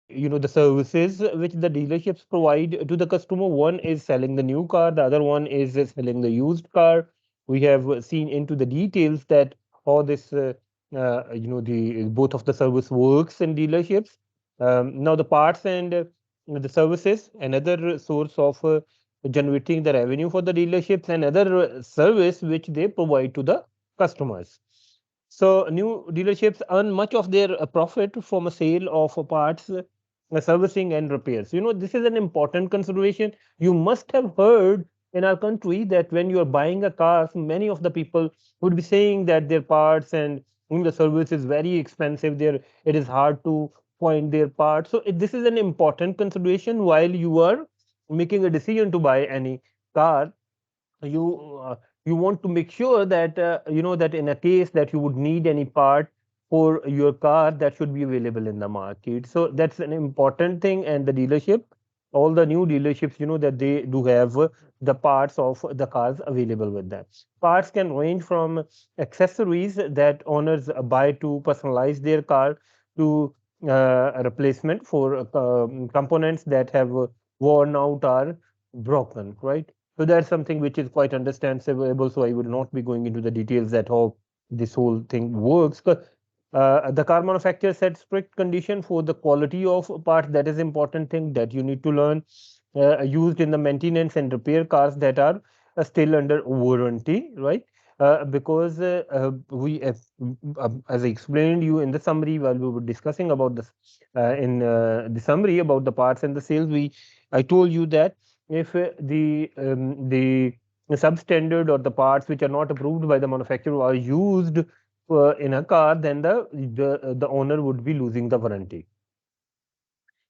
the services which the dealerships provide to the customer. One is selling the new car, the other one is selling the used car. We have seen into the details that how this the both of the service works in dealerships. Now the parts and the services, another source of generating the revenue for the dealerships, and other service which they provide to the customers. So new dealerships earn much of their profit from a sale of parts, servicing and repairs. This is an important consideration. You must have heard in our country that when you are buying a car, many of the people would be saying that their parts and the service is very expensive. There, it is hard to find their parts. So this is an important consideration while you are making a decision to buy any car. You want to make sure that that in a case that you would need any part for your car, that should be available in the market. So that's an important thing. And the dealership, all the new dealerships, that they do have the parts of the cars available with them. Parts can range from accessories that owners buy to personalize their car, to a replacement for components that have worn out or broken, right? So that's something which is quite understandable. So I would not be going into the details that how this whole thing works. The car manufacturer set strict condition for the quality of parts. That is important thing that you need to learn. Used in the maintenance and repair cars that are still under warranty, right? Because we, as I explained you in the summary while we were discussing about this, in the summary about the parts and the sales, I told you that if the substandard or the parts which are not approved by the manufacturer are used in a car, then the owner would be losing the warranty.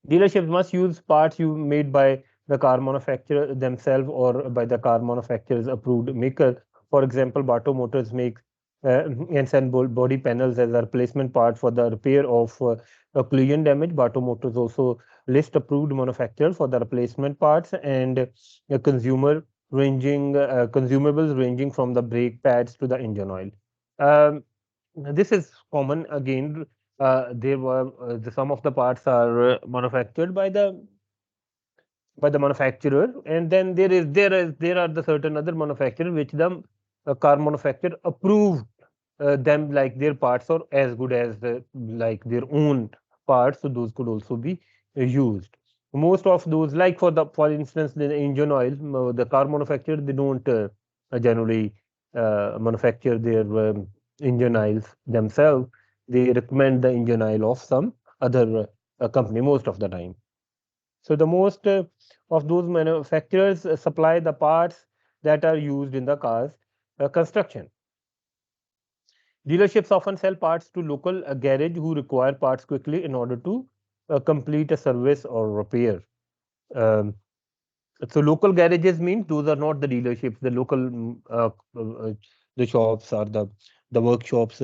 Dealerships must use parts you made by the car manufacturer themselves or by the car manufacturer's approved maker. For example, Bato Motors makes and send body panels as a replacement part for the repair of a collision damage. Bato Motors also list approved manufacturer for the replacement parts and consumables ranging from the brake pads to the engine oil. Um, this is common again. There were some of the parts are manufactured by the manufacturer, and then there are the certain other manufacturer which the car manufacturer approved them, like their parts are as good as like their own parts, so those could also be used. Most of those, like for instance the engine oil, the car manufacturer, they don't generally manufacture their engine oils themselves. They recommend the engine oil of some other company most of the time. So the most of those manufacturers supply the parts that are used in the car's construction. Dealerships often sell parts to local garage who require parts quickly in order to complete a service or repair. Um, so local garages means those are not the dealerships. The local the shops or the workshops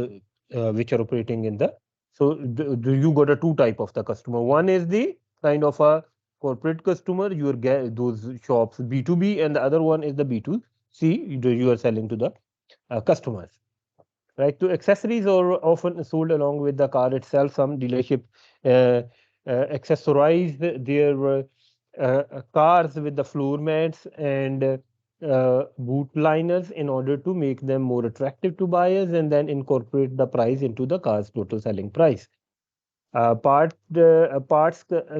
which are operating in the. So you got a two type of the customer. One is the kind of a corporate customer. You get those shops B2B, and the other one is the B2C. You are selling to the customers. Right, to accessories are often sold along with the car itself. Some dealership uh, accessorize their cars with the floor mats and boot liners in order to make them more attractive to buyers, and then incorporate the price into the car's total selling price. Parts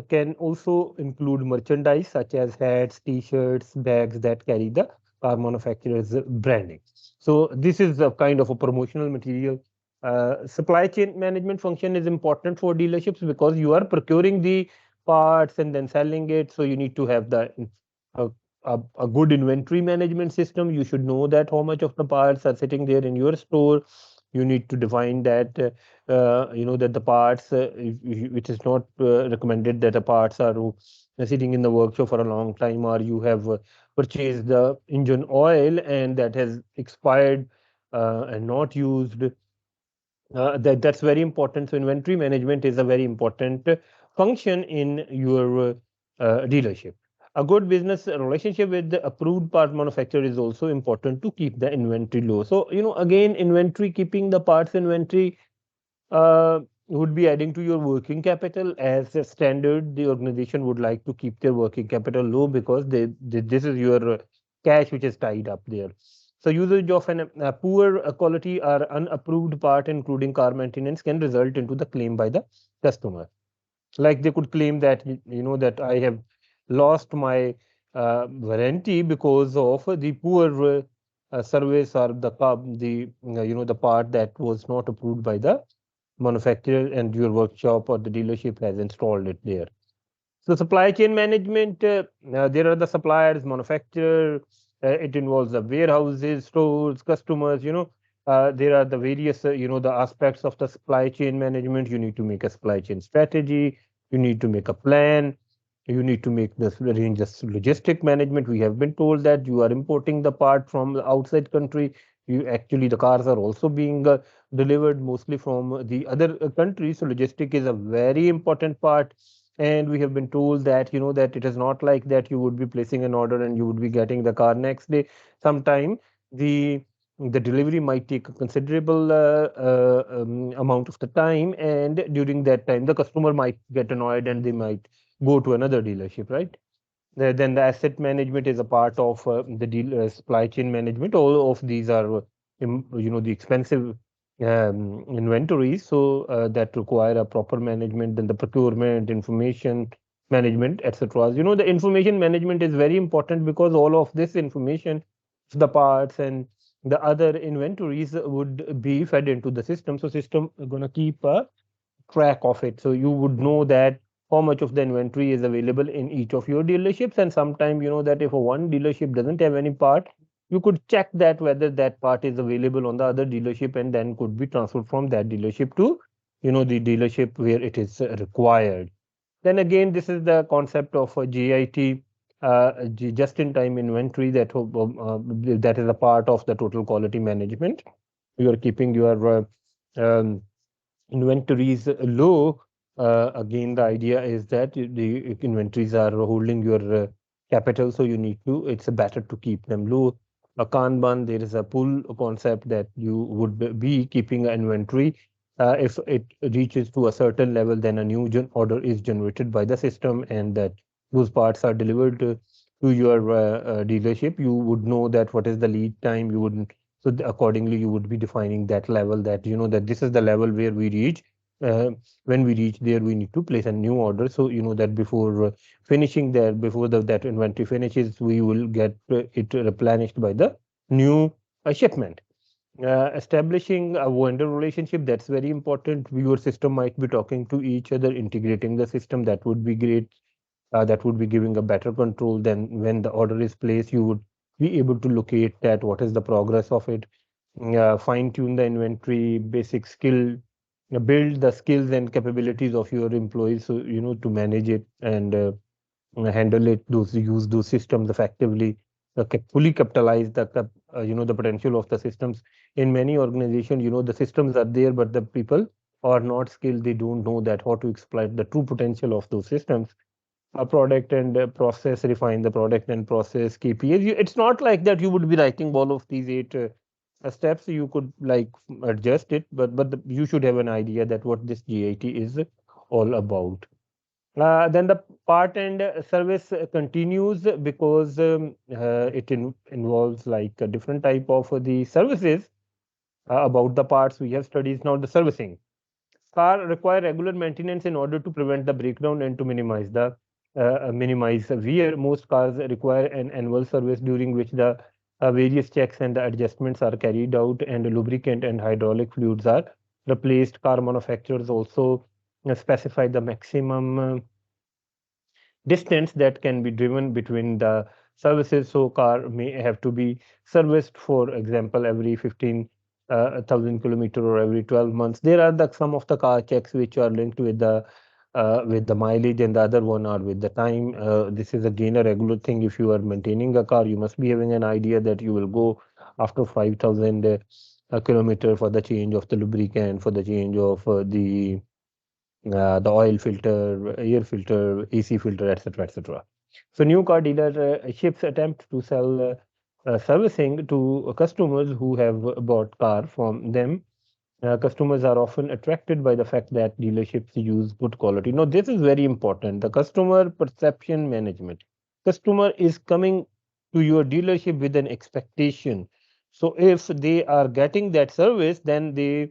can also include merchandise such as hats, t-shirts, bags that carry the car manufacturer's branding. So this is a kind of a promotional material. Supply chain management function is important for dealerships because you are procuring the parts and then selling it. So you need to have uh, a good inventory management system. You should know that how much of the parts are sitting there in your store. You need to define that that the parts which is not recommended, that the parts are sitting in the workshop for a long time, or you have purchased the engine oil and that has expired and not used. That's very important. So inventory management is a very important function in your dealership. A good business relationship with the approved part manufacturer is also important to keep the inventory low. So again, inventory, keeping the parts inventory would be adding to your working capital. As a standard, the organization would like to keep their working capital low because this is your cash which is tied up there. So usage of an poor quality or unapproved part, including car maintenance, can result into the claim by the customer. Like they could claim that that I have lost my warranty because of the poor service or the part that was not approved by the manufacturer, and your workshop or the dealership has installed it there. So supply chain management, there are the suppliers, manufacturer, it involves the warehouses, stores, customers, there are the various, the aspects of the supply chain management. You need to make a supply chain strategy. You need to make a plan. You need to make this arrange this logistic management. We have been told that you are importing the part from the outside country. You actually, the cars are also being delivered mostly from the other countries. So logistic is a very important part, and we have been told that that it is not like that you would be placing an order and you would be getting the car next day. Sometime the the delivery might take a considerable amount of the time, and during that time the customer might get annoyed and they might go to another dealership, right? Then the asset management is a part of the supply chain management. All of these are, the expensive inventories, so that require a proper management. Then the procurement, information management, etc. The information management is very important because all of this information, the parts and the other inventories would be fed into the system. So system gonna keep a track of it. So you would know that how much of the inventory is available in each of your dealerships. And sometime that if a one dealership doesn't have any part, you could check that whether that part is available on the other dealership, and then could be transferred from that dealership to the dealership where it is required. Then again, this is the concept of a JIT, just-in-time inventory, that is a part of the total quality management. You are keeping your inventories low. Again, the idea is that the inventories are holding your capital, so it's better to keep them low. A Kanban, there is a pull concept that you would be keeping an inventory. If it reaches to a certain level, then a new order is generated by the system, and that those parts are delivered to your dealership. You would know that what is the lead time. You would so accordingly, you would be defining that level, that that this is the level where we reach. Uh, when we reach there, we need to place a new order. So that before finishing there, before that inventory finishes, we will get it replenished by the new shipment. Establishing a vendor relationship, that's very important. Your system might be talking to each other, integrating the system. That would be great. That would be giving a better control. Than when the order is placed, you would be able to locate that what is the progress of it. Fine tune the inventory, basic skill, build the skills and capabilities of your employees, so to manage it and handle it, those use those systems effectively, fully capitalize the potential of the systems. In many organizations, the systems are there, but the people are not skilled. They don't know that how to exploit the true potential of those systems. A product and process, refine the product and process KPIs. It's not like that you would be writing all of these eight steps. You could like adjust it, but you should have an idea that what this GIT is all about. Then the part and service continues because involves like a different type of the services. About the parts, we have studies now. The servicing car require regular maintenance in order to prevent the breakdown and to minimize wear. Most cars require an annual service during which the various checks and the adjustments are carried out, and lubricant and hydraulic fluids are replaced. Car manufacturers also specify the maximum distance that can be driven between the services. So car may have to be serviced, for example, every 15,000 kilometer or every 12 months. There are some of the car checks which are linked with the mileage, and the other one are with the time. This is again a regular thing. If you are maintaining a car, you must be having an idea that you will go after 5,000 kilometer for the change of the lubricant, for the change of the oil filter, air filter, AC filter, etc., etc. So new car dealerships attempt to sell servicing to customers who have bought car from them. Customers are often attracted by the fact that dealerships use good quality. Now, this is very important. The customer perception management. Customer is coming to your dealership with an expectation. So, if they are getting that service, then they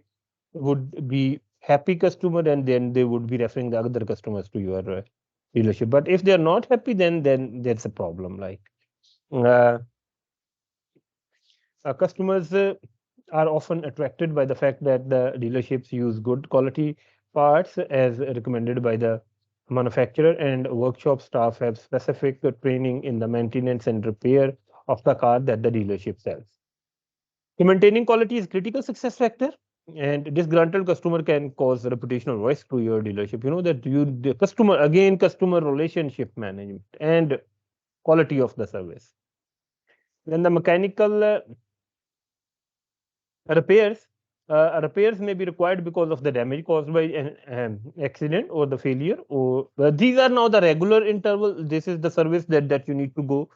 would be happy customer, and then they would be referring the other customers to your dealership. But if they are not happy, then that's a problem. Like uh, customers are often attracted by the fact that the dealerships use good quality parts as recommended by the manufacturer, and workshop staff have specific training in the maintenance and repair of the car that the dealership sells. So maintaining quality is critical success factor, and disgruntled customer can cause reputational risk to your dealership. You know that the customer, again, customer relationship management and quality of the service. Then the mechanical repairs may be required because of the damage caused by an accident or the failure. Or these are now the regular interval. This is the service that you need to go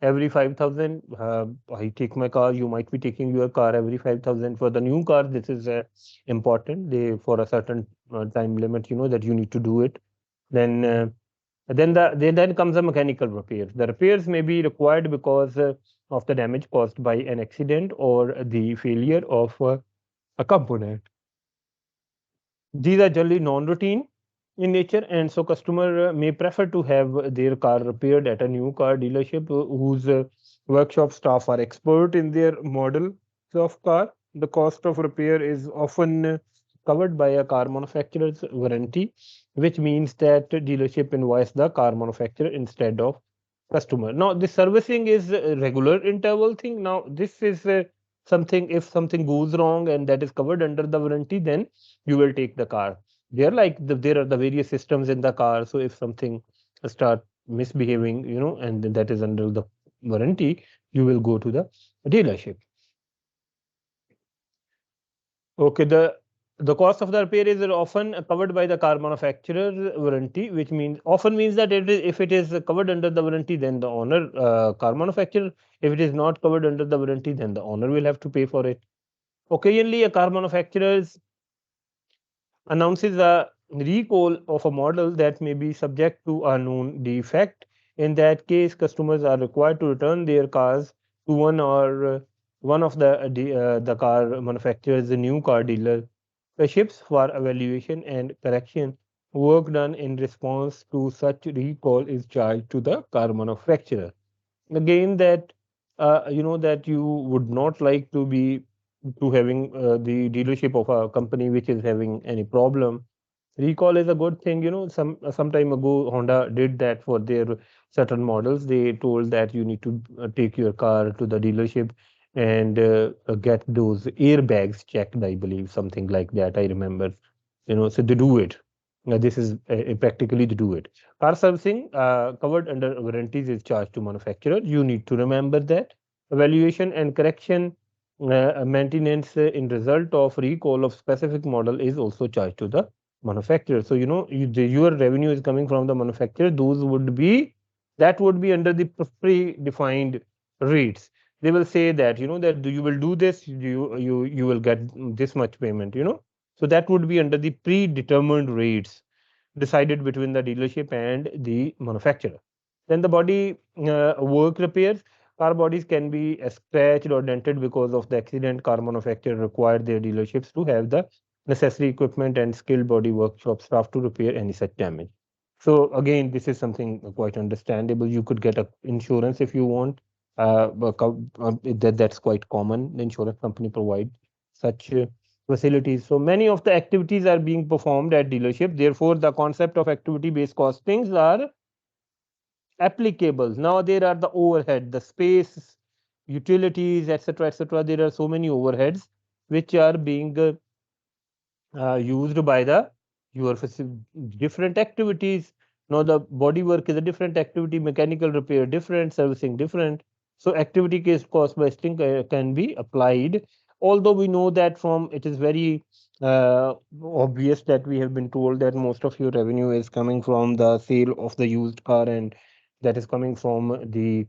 every 5,000. I take my car. You might be taking your car every 5,000. For the new car, this is important. They for a certain time limit. You know that you need to do it. Then. Then comes the mechanical repairs. The repairs may be required because of the damage caused by an accident or the failure of a component. These are generally non-routine in nature, and so customer may prefer to have their car repaired at a new car dealership whose workshop staff are expert in their model of car. The cost of repair is often covered by a car manufacturer's warranty, which means that dealership invoice the car manufacturer instead of customer. Now, the servicing is a regular interval thing. Now, this is something, if something goes wrong and that is covered under the warranty, then you will take the car. There are the various systems in the car. So if something start misbehaving, and that is under the warranty, you will go to the dealership. Okay, the cost of the repair is often covered by the car manufacturer's warranty, which means often means that if it is covered under the warranty, then the owner, car manufacturer. If it is not covered under the warranty, then the owner will have to pay for it. Occasionally, a car manufacturer announces a recall of a model that may be subject to a known defect. In that case, customers are required to return their cars to one of the car manufacturer's new car dealerships for evaluation and correction. Work done in response to such recall is charged to the car manufacturer. Again, that you would not like to be to having the dealership of a company which is having any problem. Recall is a good thing. Some time ago, Honda did that for their certain models. They told that you need to take your car to the dealership and get those airbags checked, I believe, something like that. I remember, so they do it. This is practically to do it. Car servicing covered under warranties is charged to manufacturer. You need to remember that. Evaluation and correction maintenance in result of recall of specific model is also charged to the manufacturer. So your revenue is coming from the manufacturer. That would be under the predefined rates. They will say that that you will do this, you will get this much payment. So that would be under the predetermined rates decided between the dealership and the manufacturer. Then the body work repairs. Car bodies can be scratched or dented because of the accident. Car manufacturer required their dealerships to have the necessary equipment and skilled body workshop staff to repair any such damage. So again, this is something quite understandable. You could get a insurance if you want. That's quite common. The insurance company provide such facilities. So many of the activities are being performed at dealership. Therefore, the concept of activity-based costings are applicable. Now there are the overhead, the space, utilities, etc., etc. There are so many overheads which are being used by the your different activities. Now the body work is a different activity, mechanical repair different, servicing different. So activity case cost busting can be applied. Although we know that from it is very obvious that we have been told that most of your revenue is coming from the sale of the used car, and that is coming from the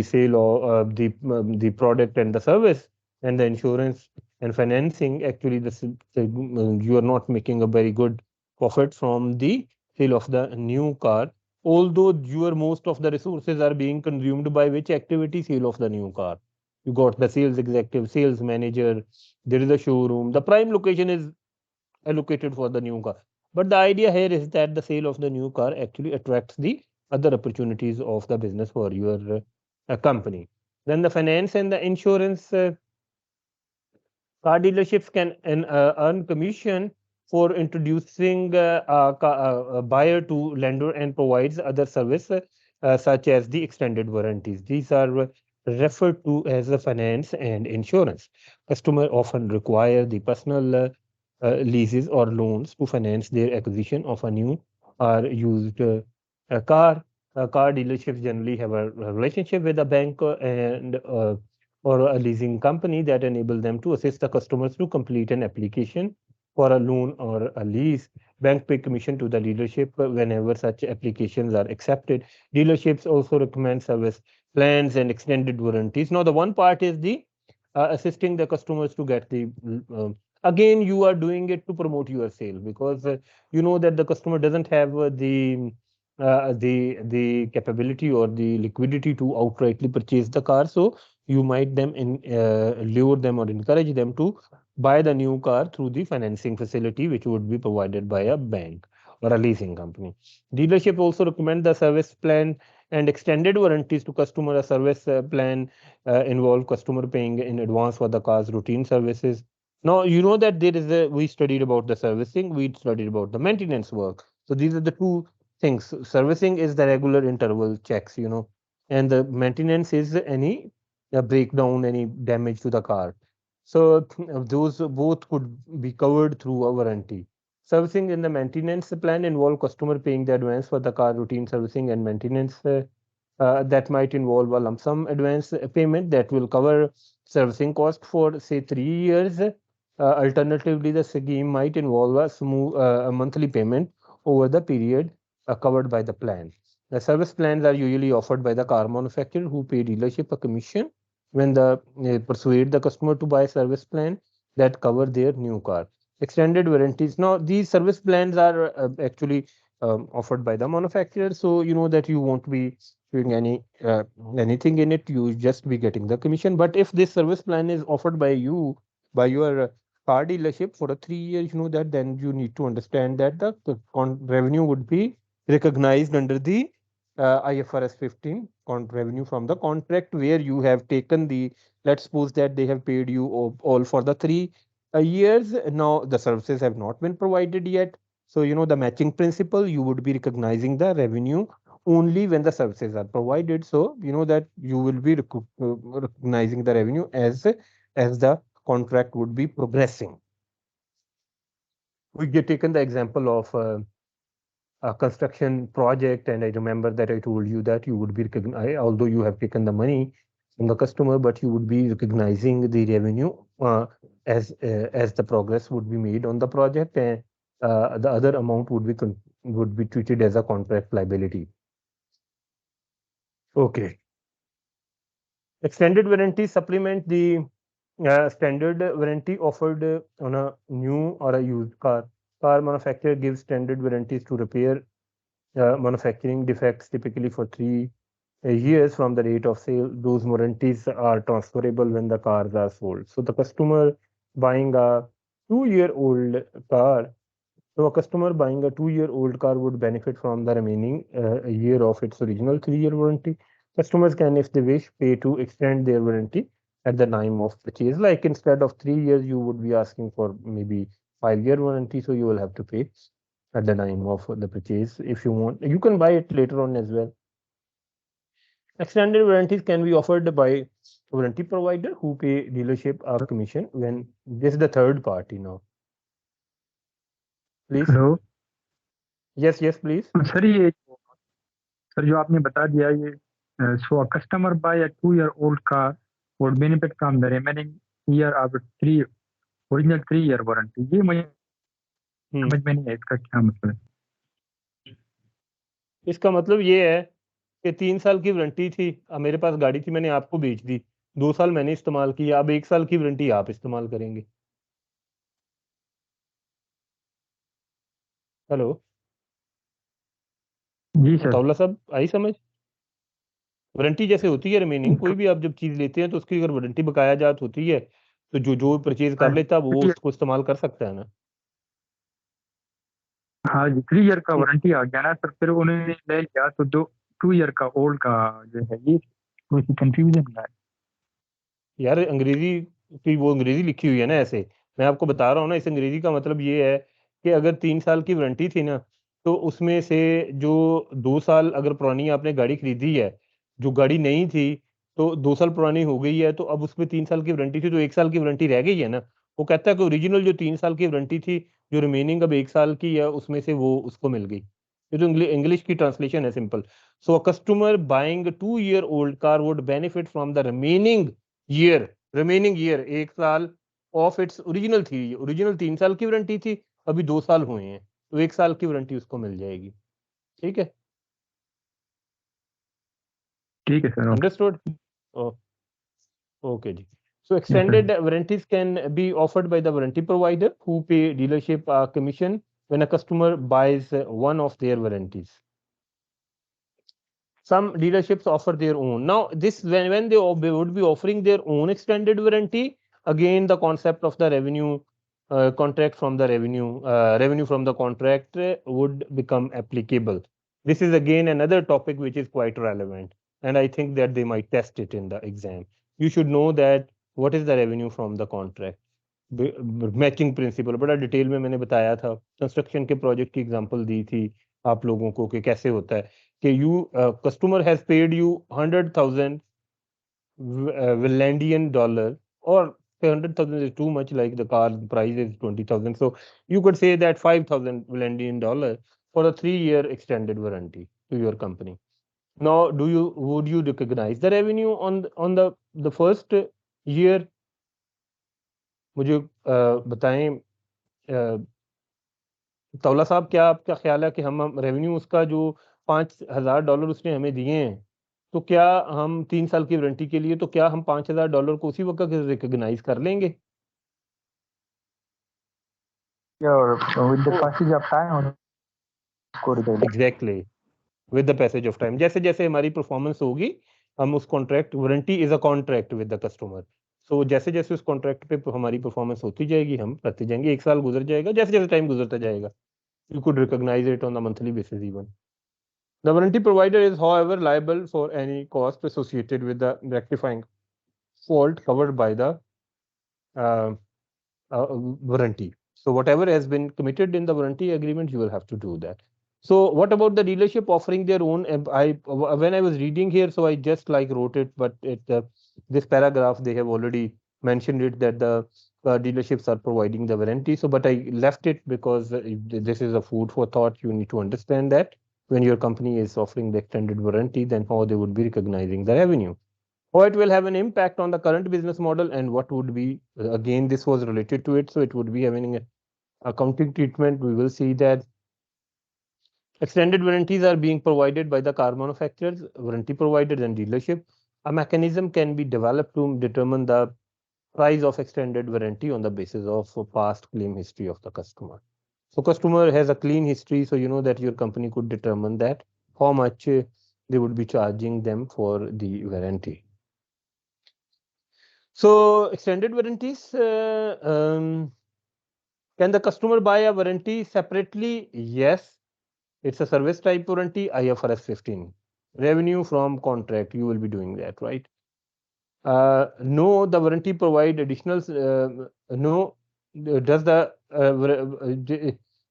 sale of the product and the service and the insurance and financing, actually you are not making a very good profit from the sale of the new car, although your most of the resources are being consumed by which activity? Sale of the new car. You got the sales executive, sales manager, there is a showroom. The prime location is allocated for the new car. But the idea here is that the sale of the new car actually attracts the other opportunities of the business for your company. Then the finance and the insurance. Car dealerships can earn commission for introducing a buyer to lender and provides other service such as the extended warranties. These are referred to as the finance and insurance. Customer often require the personal leases or loans to finance their acquisition of a new or used car. Car dealerships generally have a relationship with a bank and or a leasing company that enable them to assist the customers to complete an application for a loan or a lease. Bank pay commission to the dealership whenever such applications are accepted. Dealerships also recommend service plans and extended warranties. Now, the one part is the assisting the customers to get the again, you are doing it to promote your sale because you know that the customer doesn't have the capability or the liquidity to outrightly purchase the car. So you might lure them or encourage them to buy the new car through the financing facility, which would be provided by a bank or a leasing company. Dealership also recommend the service plan and extended warranties to customer. A service plan involve customer paying in advance for the car's routine services. Now, you know that we studied about the servicing, we studied about the maintenance work. So these are the two things. Servicing is the regular interval checks, and the maintenance is any breakdown, any damage to the car. So those both could be covered through a warranty. Servicing in the maintenance plan involve customer paying the advance for the car routine servicing and maintenance. That might involve a lump sum advance payment that will cover servicing cost for say 3 years. Alternatively, the scheme might involve a monthly payment over the period covered by the plan. The service plans are usually offered by the car manufacturer who pay dealership a commission when they persuade the customer to buy a service plan that cover their new car. Extended warranties. Now, these service plans are actually offered by the manufacturer, so you know that you won't be doing anything in it. You just be getting the commission. But if this service plan is offered by you by your car dealership for a 3 years, you know that then you need to understand that the revenue would be recognized under the IFRS 15 revenue from the contract where you have taken let's suppose that they have paid you all for the 3 years. Now the services have not been provided yet. So, the matching principle, you would be recognizing the revenue only when the services are provided. So, you know that you will be recognizing the revenue as the contract would be progressing. We get taken the example of a construction project, and I remember that I told you that you would be although you have taken the money from the customer, but you would be recognizing the revenue as the progress would be made on the project, and the other amount would be treated as a contract liability. Okay. Extended warranty supplement the standard warranty offered on a new or a used car. Car manufacturer gives standard warranties to repair manufacturing defects typically for 3 years from the date of sale. Those warranties are transferable when the cars are sold. So the customer buying a 2-year-old car, so a customer buying a 2-year-old car would benefit from the remaining year of its original 3-year warranty. Customers can, if they wish, pay to extend their warranty at the time of purchase. Like instead of 3 years, you would be asking for maybe 5-year warranty, so you will have to pay at the time of the purchase. If you want, you can buy it later on as well. Extended warranties can be offered by warranty provider who pay dealership a commission when this is the third party now. Please. Hello Yes, please. Sir ये sir जो आपने बता दिया ये so customer bye a 2-year-old car would benefit from the remaining year of 3-year warranty. ये मुझे समझ में नहीं है इसका क्या मतलब है। इसका मतलब ये है कि 3 साल की वारंटी थी, मेरे पास गाड़ी थी, मैंने आपको बेच दी, 2 साल मैंने इस्तेमाल किया, अब 1 साल की वारंटी आप इस्तेमाल करेंगे। हेलो जी सर। अताउल्ला साहब, आई समझ? वारंटी जैसे होती है रिमेनिंग, कोई तो भी आप जब चीज लेते हैं तो उसकी अगर वारंटी बकाया जात होती है तो जो जो परचेज हाँ कर जी, लेता है वो उसको इस्तेमाल कर सकता है ना। हाँ जी, 3 ईयर का तो वारंटी आ गया ना सर, फिर उन्होंने ले लिया तो 2 ईयर का ओल्ड का जो है ये थोड़ी सी कंफ्यूजन है। यार अंग्रेजी की वो अंग्रेजी लिखी हुई है ना ऐसे, मैं आपको बता रहा हूँ ना, इस अंग्रेजी का मतलब ये है कि अगर 3 साल की वारंटी थी ना, तो उसमें से जो 2 साल अगर पुरानी आपने गाड़ी खरीदी है, जो गाड़ी नहीं थी तो 2 साल पुरानी हो गई है, तो अब उसमें 3 साल की वारंटी थी तो 1 साल की वारंटी रह गई है ना। वो कहता है कि ओरिजिनल जो 3 साल की वारंटी थी, जो रिमेनिंग अब 1 साल की है उसमें से वो उसको मिल गई। ये तो इंग्लिश की ट्रांसलेशन है, simple. So a customer buying 2 year old car would benefit from the year remaining year 1 साल ऑफ इट्स ओरिजिनल थी। ओरिजिनल 3 साल की वारंटी थी, अभी 2 साल हुए हैं, तो 1 साल की वारंटी उसको मिल जाएगी। ठीक है, ठीक है सर, ओके। अंडरस्टूड। ओके जी। So yes sir. extended warranties can be offered by the warranty provider who pay dealership commission when a customer buys one of their warranties. Some dealerships offer their own. Now, this when they would be offering their own extended warranty, again the concept of the revenue contract from the revenue from the contract would become applicable. This is again another topic which is quite relevant, and I think that they might test it in the exam. You should know that what is the revenue from the contract. Matching principal बड़ा detail में मैंने बताया था, construction के project की example दी थी आप लोगों को कि कैसे होता है कि you customer has paid you 100,000 Villandian dollar, or 100,000 is too much, like the car price is 20,000. So you could say that 5,000 Villandian dollar for a 3 year extended warranty to your company. Now, would you recognize the revenue on the first year? मुझे बताएं तौला साहब, क्या आपका ख्याल है कि हम रेवेन्यू उसका जो $5,000 उसने हमें दिए हैं, तो क्या हम 3 साल की वारंटी के लिए, तो क्या हम $5,000 को उसी वक्त रिकॉग्नाइज कर लेंगे? और with the passage of time उसको record. Exactly, with the passage of time, जैसे जैसे हमारी परफॉर्मेंस होगी, हम उस contract, warranty is a contract with the customer. So जैसे जैसे उस कॉन्ट्रैक्ट पे हमारी परफॉर्मेंस होती जाएगी, हम करते जाएंगे, 1 साल गुजर जाएगा, जैसे जैसे टाइम गुजरता जाएगा, you could recognise it on the monthly basis even. The warranty provider is, however, liable for any cost associated with the rectifying fault covered by the uh, warranty. So whatever has been committed in the warranty agreement, you will have to do that. So what about the dealership offering their own? I when I was reading here, so I just like wrote it, but this paragraph they have already mentioned it that the dealerships are providing the warranty. So, but I left it because this is a food for thought. You need to understand that when your company is offering the extended warranty, then how they would be recognizing the revenue, or it will have an impact on the current business model, and what would be, again this was related to it, so it would be having a accounting treatment. We will see that extended warranties are being provided by the car manufacturers, warranty providers, and dealership. A mechanism can be developed to determine the price of extended warranty on the basis of past claim history of the customer. So customer has a clean history, so you know that your company could determine that how much they would be charging them for the warranty. So extended warranties, can the customer buy a warranty separately? Yes, it's a service type warranty, IFRS 15. Revenue from contract, you will be doing that, right? No, the warranty provide additional, no, does the,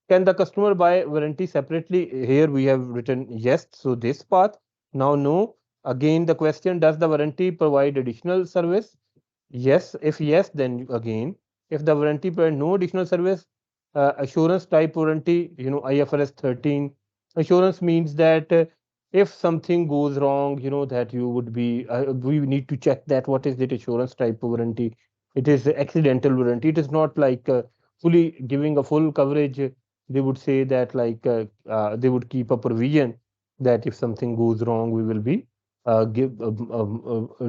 can the customer buy warranty separately? Here we have written yes, so this part. Now, no, again the question, does the warranty provide additional service? Yes, if yes, then again, if the warranty provide no additional service, assurance type warranty, IFRS 13, assurance means that if something goes wrong, that you would be, we need to check that what is it assurance type warranty. It is accidental warranty. It is not like fully giving a full coverage. They would say that like they would keep a provision that if something goes wrong, we will be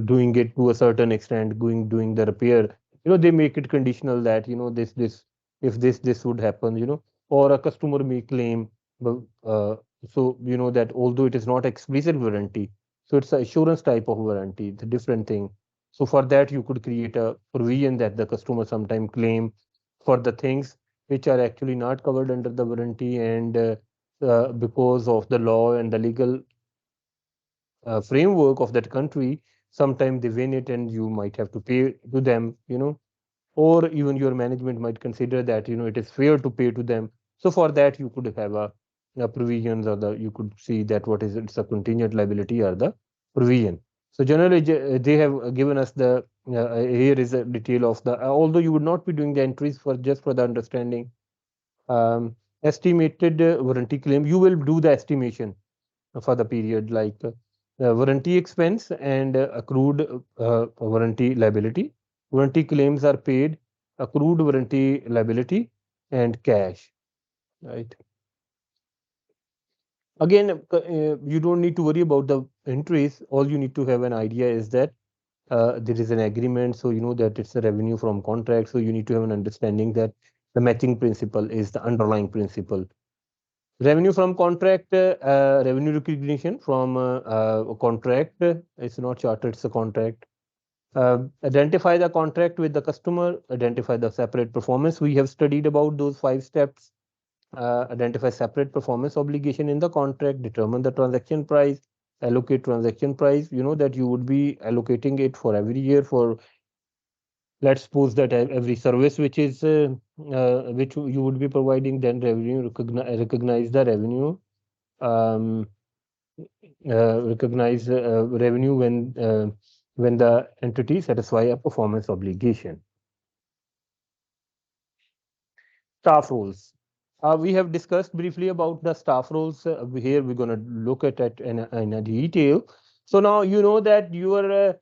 doing it to a certain extent, doing the repair. They make it conditional that this if this would happen. or a customer may claim. But, so you know that although it is not explicit warranty, so it's an assurance type of warranty. It's a different thing. So for that, you could create a provision that the customer sometime claim for the things which are actually not covered under the warranty, and because of the law and the legal framework of that country, sometimes they win it and you might have to pay to them, or even your management might consider that it is fair to pay to them. So for that you could have a provisions, or you could see that what is it's a contingent liability or the provision. So generally they have given us the here is a detail of the although you would not be doing the entries for just for the understanding. Estimated warranty claim, you will do the estimation for the period, like warranty expense and accrued warranty liability. Warranty claims are paid, accrued warranty liability, and cash. Right. Again, you don't need to worry about the entries. All you need to have an idea is that there is an agreement, so you know that it's a revenue from contract. So you need to have an understanding that the matching principle is the underlying principle. Revenue from contract, revenue recognition from a contract. It's not charter, it's a contract. Identify the contract with the customer, identify the separate performance. We have studied about those 5 steps. Identify separate performance obligation in the contract, determine the transaction price, allocate transaction price. You know that you would be allocating it for every year for, let's suppose that every service which is which you would be providing, then revenue recognize the revenue, um, recognize revenue when the entity satisfy a performance obligation. Staff roles. We have discussed briefly about the staff roles. Here we're going to look at it in a detail. So now you know that your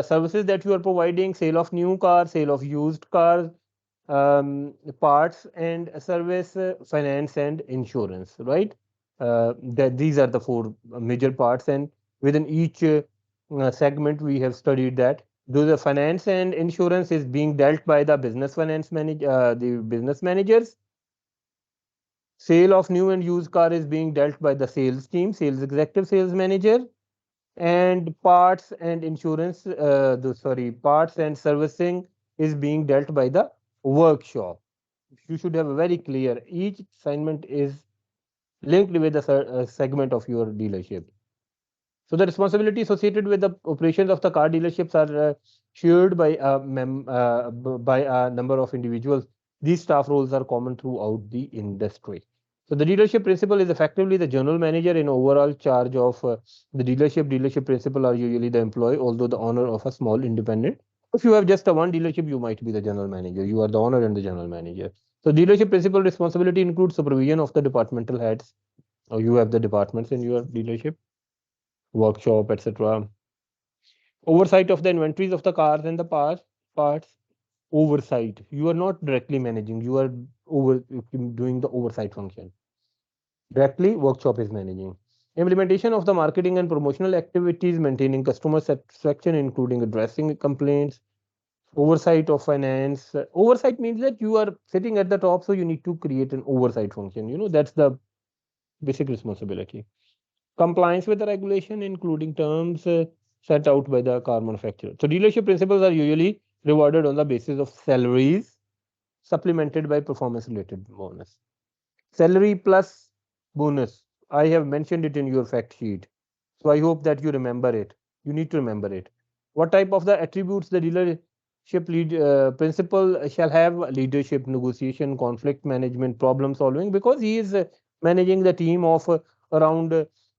services that you are providing: sale of new cars, sale of used cars, parts and service, finance and insurance, right? That these are the 4 major parts, and within each segment we have studied that. Do the finance and insurance is being dealt by the business managers. Sale of new and used car is being dealt by the sales team, sales executive, sales manager, and parts and servicing is being dealt by the workshop. You should have a very clear, each assignment is linked with a segment of your dealership. So the responsibility associated with the operations of the car dealerships are shared by a number of individuals. These staff roles are common throughout the industry. So the dealership principal is effectively the general manager in overall charge of the dealership. Dealership principal are usually the employee, although the owner of a small independent. If you have just a one dealership, you might be the general manager. You are the owner and the general manager. So dealership principal responsibility includes supervision of the departmental heads. Or you have the departments in your dealership, workshop, etc. Oversight of the inventories of the cars and the parts. Oversight. You are not directly managing. You are doing the oversight function. Directly, workshop is managing. Implementation of the marketing and promotional activities, maintaining customer satisfaction, including addressing complaints. Oversight of finance. Oversight means that you are sitting at the top, so you need to create an oversight function. That's the basic responsibility. Compliance with the regulation, including terms set out by the car manufacturer. So dealership principals are usually rewarded on the basis of salaries, supplemented by performance-related bonus. Salary plus bonus. I have mentioned it in your fact sheet. So I hope that you remember it. You need to remember it. What type of the attributes the dealership principal shall have? Leadership, negotiation, conflict management, problem solving, because he is managing the team of around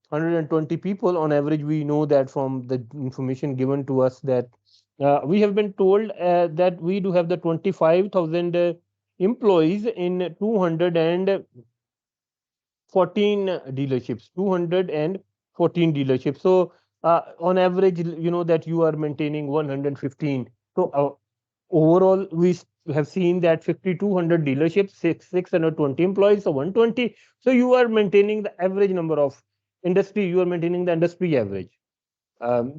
120 people on average. We know that from the information given to us that we have been told that we do have the 25,000 employees in 214 dealerships. So on average, you know that you are maintaining 115. So overall, we have seen that 5,200 dealerships, 620 employees, so 120. So you are maintaining the average number of industry. You are maintaining the industry average.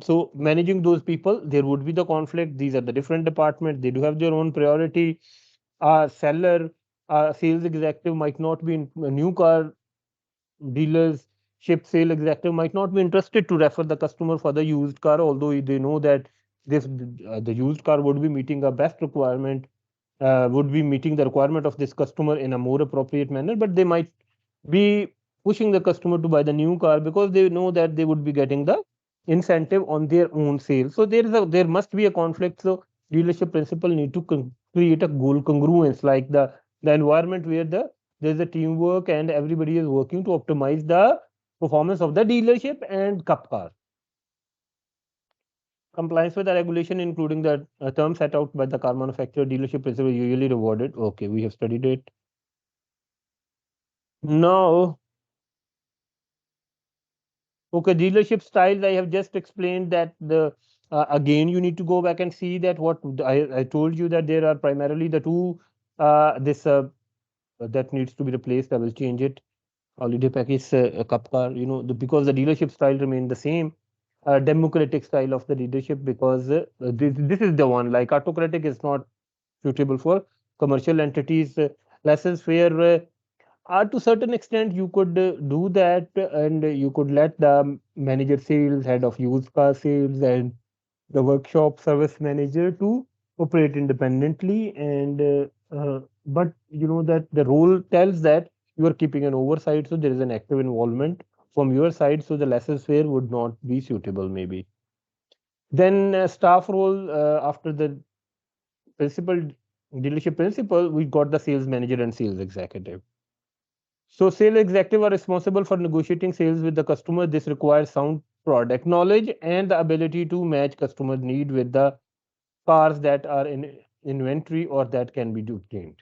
So managing those people, there would be the conflict. These are the different departments. They do have their own priority. Seller, A sales executive might not be in a new car dealership sale executive might not be interested to refer the customer for the used car, although they know that the used car would be meeting a best requirement, would be meeting the requirement of this customer in a more appropriate manner, but they might be pushing the customer to buy the new car because they know that they would be getting the incentive on their own sale. So there must be a conflict. So dealership principal need to create a goal congruence, like the environment where there's a teamwork and everybody is working to optimize the performance of the dealership and cup car. Compliance with the regulation, including the terms set out by the car manufacturer, dealership principal usually rewarded. Okay, we have studied it. Now, okay, dealership styles. I have just explained that the again you need to go back and see that what I told you that there are primarily the two this that needs to be replaced. I will change it. Holiday package cup car. Because the dealership style remain the same. Democratic style of the leadership, because this is the one, like autocratic is not suitable for commercial entities. Lessons where to certain extent you could do that, and you could let the manager sales, head of used car sales, and the workshop service manager to operate independently, and but you know that the role tells that you are keeping an oversight, so there is an active involvement from your side, so the lessons where would not be suitable maybe. Then staff role, after the principal dealership principal, we got the sales manager and sales executive. So sales executive are responsible for negotiating sales with the customer. This requires sound product knowledge and the ability to match customer need with the cars that are in inventory or that can be obtained.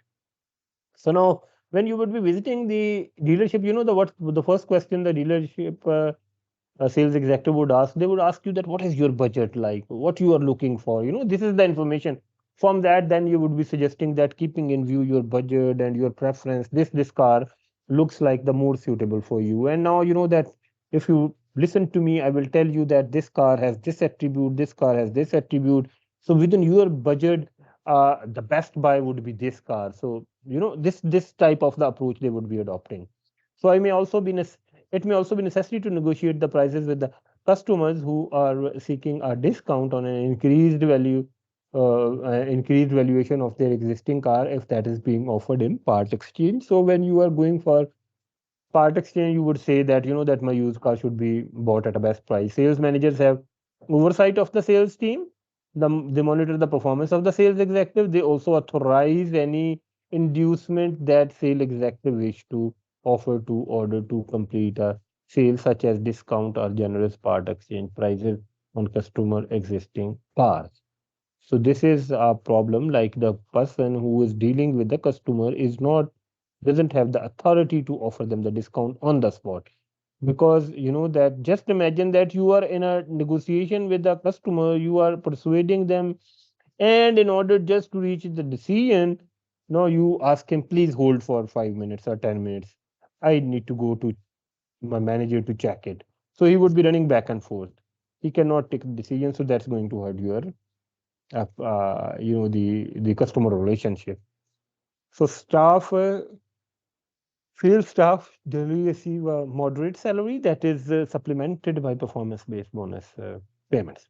So now, when you would be visiting the dealership, what the first question the dealership a sales executive would ask, they would ask you that what is your budget like, what you are looking for. This is the information. From that, then you would be suggesting that, keeping in view your budget and your preference, this car looks like the more suitable for you. And now you know that if you listen to me, I will tell you that this car has this attribute, this car has this attribute. So within your budget, the best buy would be this car. So this type of the approach they would be adopting. So it may also be necessary to negotiate the prices with the customers who are seeking a discount on an increased valuation of their existing car, if that is being offered in part exchange. So when you are going for part exchange, you would say that that my used car should be bought at a best price. Sales managers have oversight of the sales team. They monitor the performance of the sales executive. They also authorize any inducement that sale executive wish to offer to order to complete a sale, such as discount or generous part exchange prices on customer existing cars. So this is a problem, like the person who is dealing with the customer is not doesn't have the authority to offer them the discount on the spot, because that just imagine that you are in a negotiation with the customer, you are persuading them, and in order just to reach the decision, now you ask him, please hold for 5 minutes or 10 minutes, I need to go to my manager to check it. So he would be running back and forth, he cannot take a decision, so that's going to hurt your the customer relationship. So field staff generally receive a moderate salary that is supplemented by performance-based bonus payments.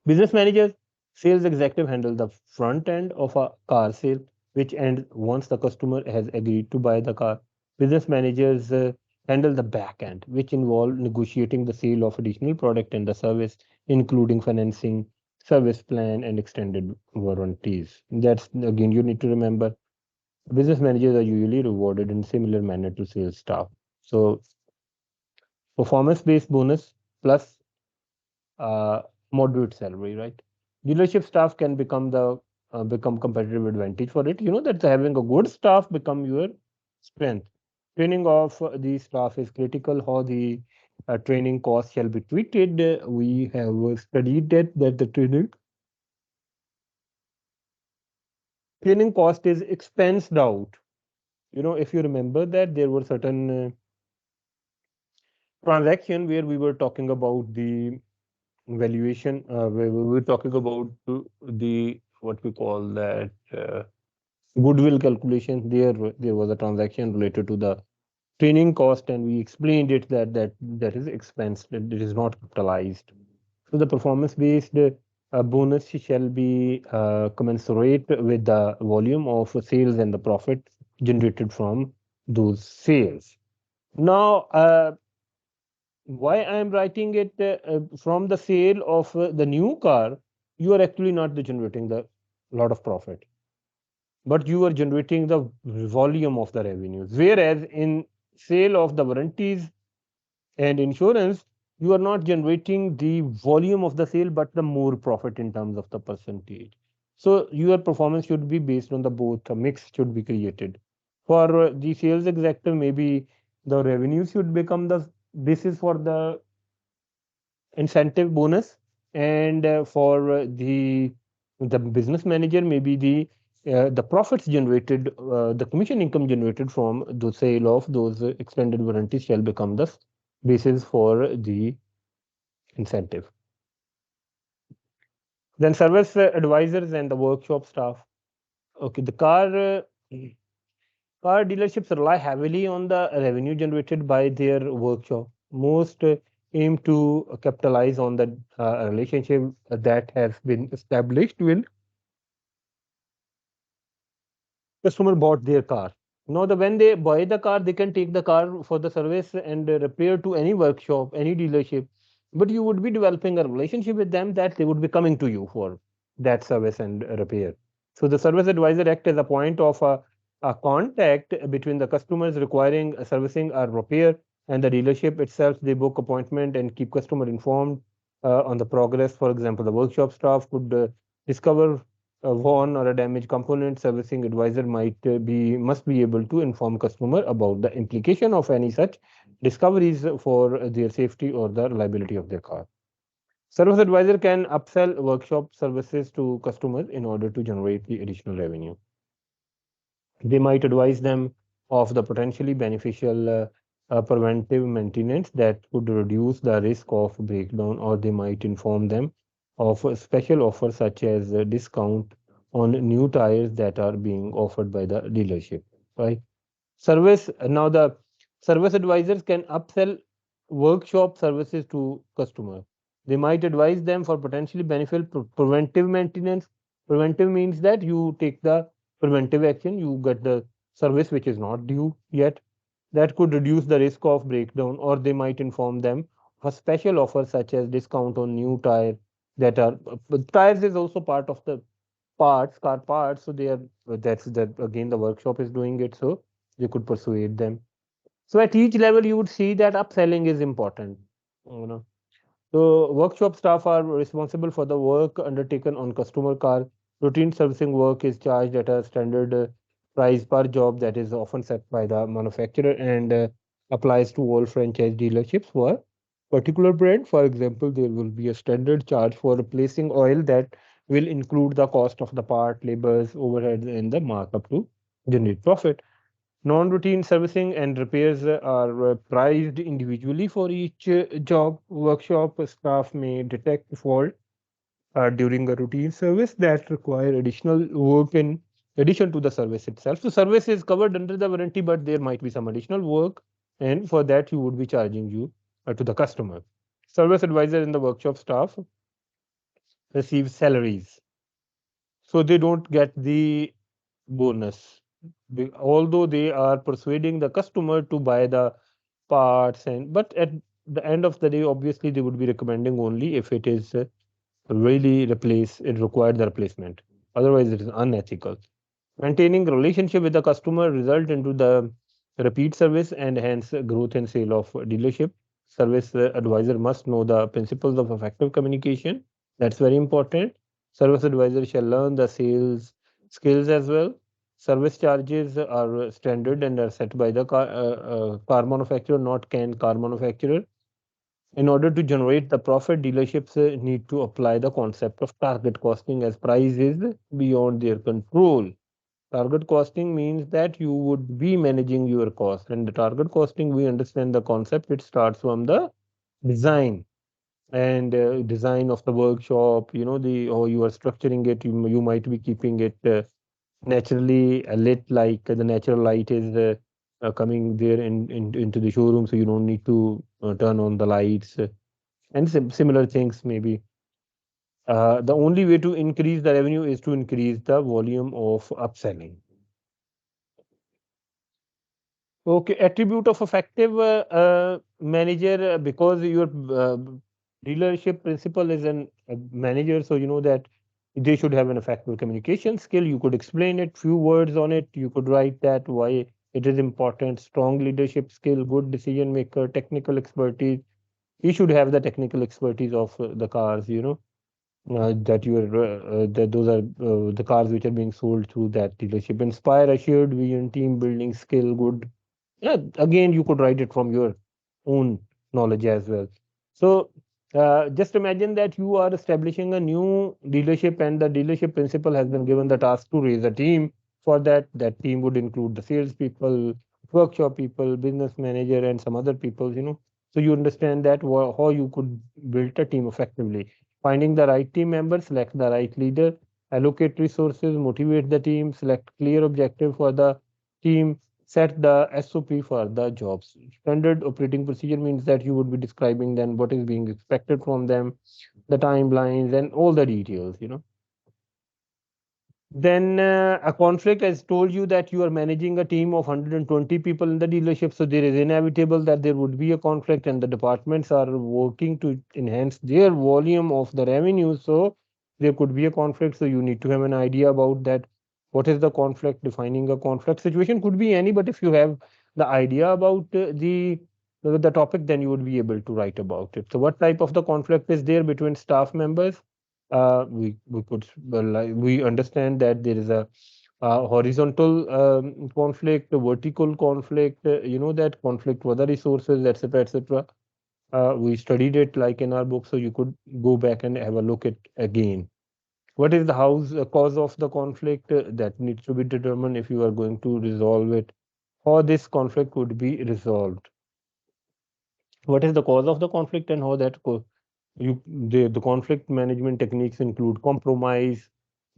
Business managers, sales executive handle the front end of a car sale, which ends once the customer has agreed to buy the car. Business managers handle the back end, which involve negotiating the sale of additional product and the service, including financing, service plan, and extended warranties. That's again, you need to remember, business managers are usually rewarded in similar manner to sales staff. So performance-based bonus plus uh, moderate salary, right? Dealership staff can become competitive advantage for it. That having a good staff become your strength. Training of the staff is critical. How the training cost shall be treated. We have studied that the training cost is expensed out. If you remember that there were certain transaction where we were talking about the valuation, where we were talking about the what we call that. goodwill calculation. There was a transaction related to the training cost, and we explained it that is expense, that it is not capitalized. So the performance based bonus shall be commensurate with the volume of sales and the profit generated from those sales. Now, why I am writing it from the sale of the new car, you are actually not generating the lot of profit, but you are generating the volume of the revenues. Whereas in sale of the warranties and insurance, you are not generating the volume of the sale, but the more profit in terms of the percentage. So your performance should be based on the both. A mix should be created. For the sales executive, maybe the revenue should become the basis for the incentive bonus, and for the business manager, maybe the profits generated, the commission income generated from the sale of those extended warranties shall become the basis for the incentive. Then service advisors and the workshop staff. Okay, the car dealerships rely heavily on the revenue generated by their workshop. Most aim to capitalize on the relationship that has been established when customer bought their car. Now, when they buy the car, they can take the car for the service and repair to any workshop, any dealership. But you would be developing a relationship with them that they would be coming to you for that service and repair. So the service advisor act as a point of a contact between the customers requiring a servicing or repair and the dealership itself. They book appointment and keep customer informed on the progress. For example, the workshop staff could discover a worn or a damaged component. Servicing advisor must be able to inform customer about the implication of any such discoveries for their safety or the reliability of their car. Service advisor can upsell workshop services to customers in order to generate the additional revenue. They might advise them of the potentially beneficial preventive maintenance that could reduce the risk of breakdown, or they might inform them of a special offers such as a discount on new tires that are being offered by the dealership. Right? Service now the service advisors can upsell workshop services to customer. They might advise them for potentially beneficial preventive maintenance. Preventive means that you take the preventive action, you get the service which is not due yet. That could reduce the risk of breakdown, or they might inform them of a special offer such as discount on new tire that are tires is also part of the car parts. So they are that's that again the workshop is doing it, so you could persuade them. So at each level, you would see that upselling is important. You know, so workshop staff are responsible for the work undertaken on customer car. Routine servicing work is charged at a standard price per job that is often set by the manufacturer and applies to all franchise dealerships for particular brand. For example, there will be a standard charge for replacing oil that will include the cost of the part, labors, overheads, and the markup to generate profit. Non-routine servicing and repairs are priced individually for each job. Workshop staff may detect fault during a routine service that require additional work in addition to the service itself. So service is covered under the warranty, but there might be some additional work, and for that you would be charging you to the customer. Service advisor and the workshop staff receive salaries, so they don't get the bonus. Although they are persuading the customer to buy the parts, and but at the end of the day, obviously they would be recommending only if it is really it required the replacement. Otherwise, it is unethical. Maintaining relationship with the customer result into the repeat service and hence growth and sale of dealership. Service advisor must know the principles of effective communication. That's very important. Service advisor shall learn the sales skills as well. Service charges are standard and are set by the car manufacturer, not can car manufacturer. In order to generate the profit, dealerships need to apply the concept of target costing as price is beyond their control. Target costing means that you would be managing your cost. And the target costing, we understand the concept, it starts from the design and design of the workshop, you know, the how you are structuring it. You might be keeping it naturally lit, like the natural light is coming there into the showroom, so you don't need to turn on the lights and similar things maybe. The only way to increase the revenue is to increase the volume of upselling. Okay, attribute of effective manager, because your dealership principal is a manager, so you know that they should have an effective communication skill. You could explain it, few words on it. You could write that why it is important. Strong leadership skill, good decision maker, technical expertise. He should have the technical expertise of the cars. That you are that those are the cars which are being sold through that dealership. Inspire a shared vision, team building skill, good. Yeah, again, you could write it from your own knowledge as well. So just imagine that you are establishing a new dealership, and the dealership principal has been given the task to raise a team. For that, that team would include the sales people, workshop people, business manager, and some other people. So you understand that how you could build a team effectively. Finding the right team member, select the right leader, allocate resources, motivate the team, select clear objective for the team, set the SOP for the jobs. Standard operating procedure means that you would be describing then what is being expected from them, the timelines, and all the details. Then a conflict has told you that you are managing a team of 120 people in the dealership, so there is inevitable that there would be a conflict, and the departments are working to enhance their volume of the revenue. So there could be a conflict. So you need to have an idea about that. What is the conflict? Defining a conflict situation could be any, but if you have the idea about the topic, then you would be able to write about it. So what type of the conflict is there between staff members? We could like, we understand that there is a horizontal conflict, a vertical conflict. That conflict with the resources, etc., etc. We studied it like in our book, so you could go back and have a look at again. What is the cause of the conflict that needs to be determined if you are going to resolve it? How this conflict would be resolved? What is the cause of the conflict and how that the conflict management techniques include compromise,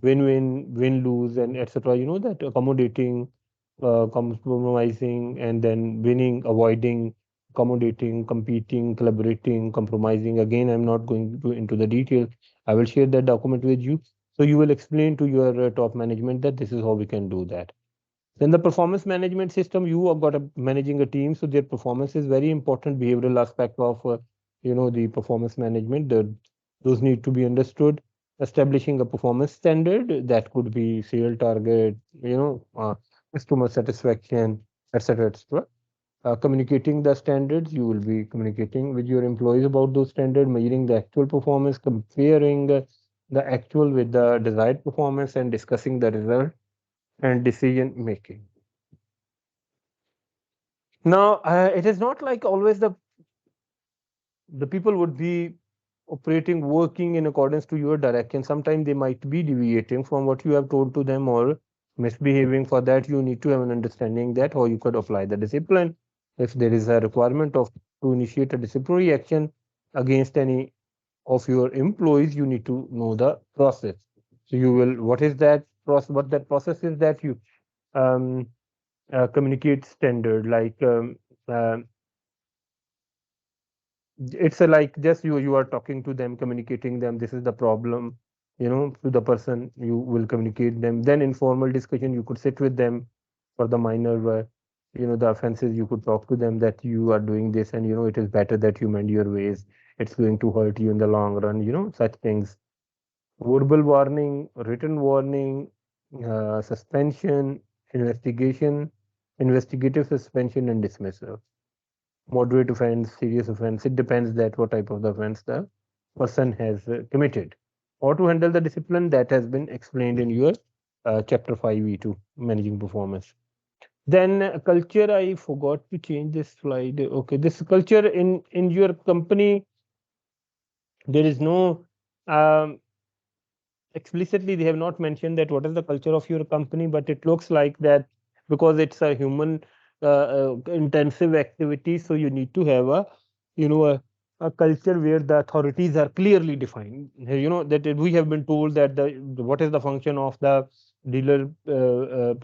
win-win, win-lose, and etc. That accommodating, compromising, and then winning, avoiding, accommodating, competing, collaborating, compromising. Again, I'm not going into the details. I will share that document with you, so you will explain to your top management that this is how we can do that. Then the performance management system, you have got managing a team, so their performance is very important behavioral aspect of the performance management. Those need to be understood. Establishing a performance standard that could be sale target, customer satisfaction, etc., etc. Communicating the standards, you will be communicating with your employees about those standards, measuring the actual performance, comparing the actual with the desired performance, and discussing the result and decision making. Now, it is not like always the people would be operating, working in accordance to your direction. Sometimes they might be deviating from what you have told to them or misbehaving. For that, you need to have an understanding that how you could apply the discipline. If there is a requirement of to initiate a disciplinary action against any of your employees, you need to know the process. So you will, what is that process? What that process is that you um, communicate standard like uh, it's a like just you are talking to them, communicating them, this is the problem, to the person. You will communicate them. Then informal discussion, you could sit with them for the minor the offenses. You could talk to them that you are doing this, and it is better that you mend your ways. It's going to hurt you in the long run, such things. Verbal warning, written warning, suspension, investigation, investigative suspension, and dismissal. Moderate offense, serious offense. It depends that what type of the offense the person has committed. Or to handle the discipline that has been explained in your chapter 5E2, managing performance. Then culture, I forgot to change this slide. Okay, this culture in your company, there is no um, explicitly they have not mentioned that what is the culture of your company, but it looks like that because it's a human intensive activity, so you need to have a culture where the authorities are clearly defined. That we have been told that what is the function of the dealership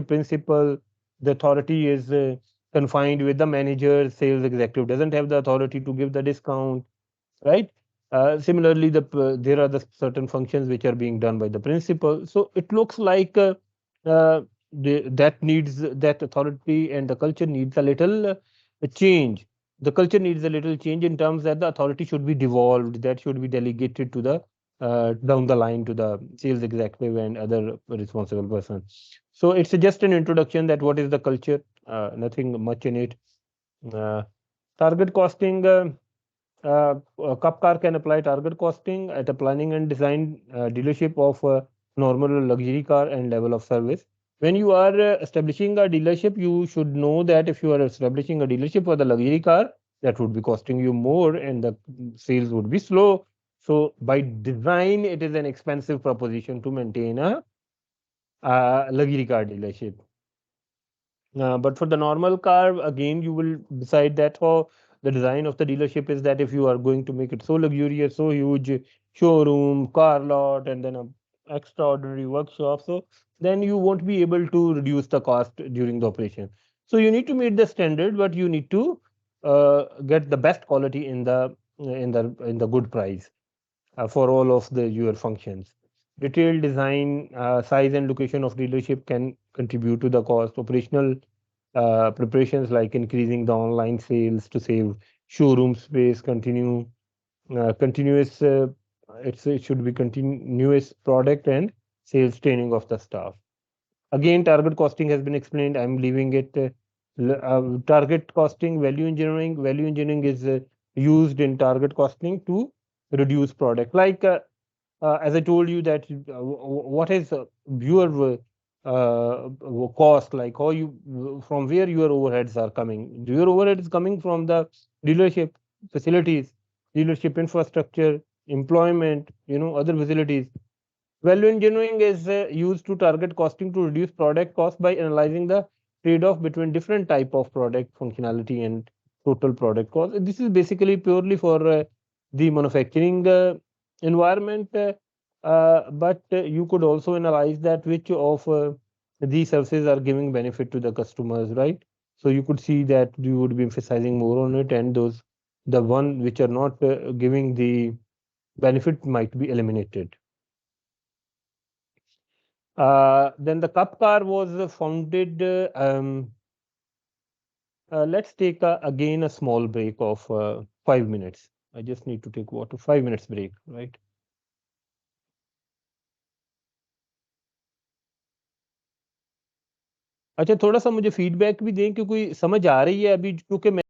principle. The authority is confined with the manager. Sales executive doesn't have the authority to give the discount, right? Similarly, there are the certain functions which are being done by the principal. So it looks like uh, that needs that authority, and the culture needs a little change. The culture needs a little change in terms that the authority should be devolved, that should be delegated to the down the line to the sales executive and other responsible person. So it's just an introduction that what is the culture, nothing much in it. Uh, Target costing. Cuppcar can apply target costing at a planning and design dealership of a normal luxury car and level of service. When you are establishing a dealership, you should know that if you are establishing a dealership for the luxury car, that would be costing you more and the sales would be slow. So by design, it is an expensive proposition to maintain a luxury car dealership. But for the normal car, again, you will decide that how the design of the dealership is that if you are going to make it so luxurious, so huge showroom, car lot, and then a extraordinary workshop, so then you won't be able to reduce the cost during the operation. So you need to meet the standard, but you need to get the best quality in the good price for all of the your functions. Detailed design, size, and location of dealership can contribute to the cost. Operational preparations like increasing the online sales to save showroom space, continuous. It should be continuous product and sales training of the staff. Again, target costing has been explained. I'm leaving it. Target costing, value engineering. Value engineering is used in target costing to reduce product. Like as I told you that what is your cost, like how you from where your overheads are coming. Your overhead is coming from the dealership facilities, dealership infrastructure, employment, other facilities. Value engineering is used to target costing to reduce product cost by analyzing the trade-off between different type of product functionality and total product cost. This is basically purely for the manufacturing environment, but you could also analyze that which of these services are giving benefit to the customers, right? So you could see that you would be emphasizing more on it, and the one which are not giving the benefit might be eliminated. Then the Cuppcar was founded. Let's take again a small break of 5 minutes. I just need to take water. 5 minutes break, right? अच्छा थोड़ा सा मुझे feedback भी दें कि कोई समझ आ रही है अभी क्योंकि